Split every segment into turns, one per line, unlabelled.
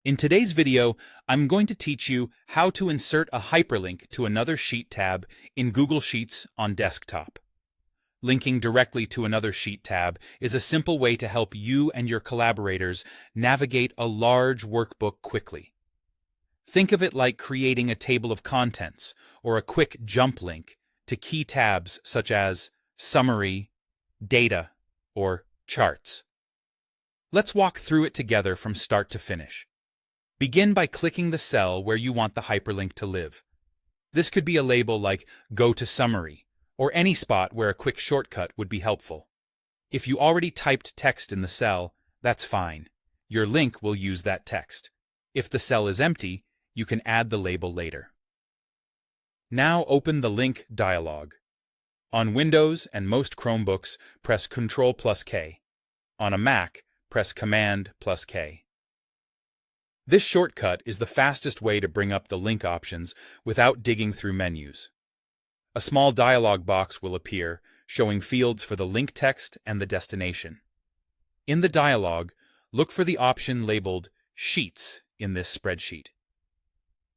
In today's video, I'm going to teach you how to insert a hyperlink to another sheet tab in Google Sheets on desktop. Linking directly to another sheet tab is a simple way to help you and your collaborators navigate a large workbook quickly. Think of it like creating a table of contents or a quick jump link to key tabs such as Summary, Data, or Charts. Let's walk through it together from start to finish. Begin by clicking the cell where you want the hyperlink to live. This could be a label like Go to Summary, or any spot where a quick shortcut would be helpful. If you already typed text in the cell, that's fine. Your link will use that text. If the cell is empty, you can add the label later. Now open the Link dialog. On Windows and most Chromebooks, press Ctrl+K. On a Mac, press Command+K. This shortcut is the fastest way to bring up the link options without digging through menus. A small dialog box will appear, showing fields for the link text and the destination. In the dialog, look for the option labeled Sheets in this spreadsheet.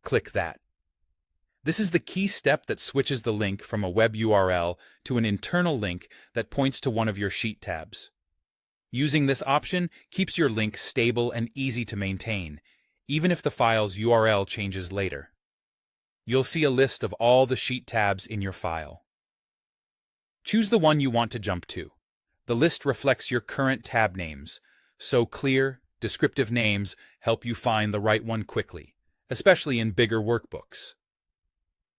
Click that. This is the key step that switches the link from a web URL to an internal link that points to one of your sheet tabs. Using this option keeps your link stable and easy to maintain, even if the file's URL changes later. You'll see a list of all the sheet tabs in your file. Choose the one you want to jump to. The list reflects your current tab names, so clear, descriptive names help you find the right one quickly, especially in bigger workbooks.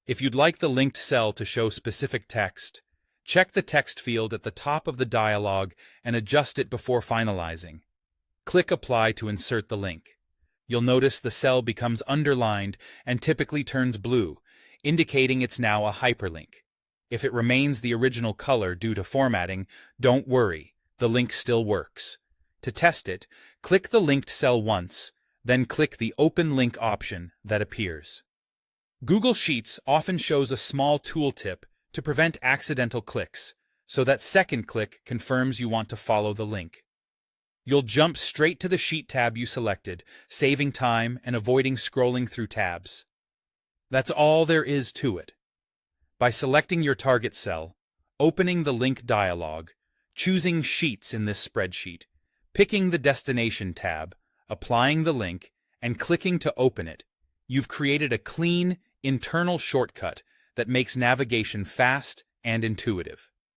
If you'd like the linked cell to show specific text, check the text field at the top of the dialog and adjust it before finalizing. Click Apply to insert the link. You'll notice the cell becomes underlined and typically turns blue, indicating it's now a hyperlink. If it remains the original color due to formatting, don't worry, the link still works. To test it, click the linked cell once, then click the Open Link option that appears. Google Sheets often shows a small tooltip to prevent accidental clicks, so that second click confirms you want to follow the link. You'll jump straight to the sheet tab you selected, saving time and avoiding scrolling through tabs. That's all there is to it. By selecting your target cell, opening the link dialog, choosing Sheets in this spreadsheet, picking the Destination tab, applying the link, and clicking to open it, you've created a clean, internal shortcut that makes navigation fast and intuitive.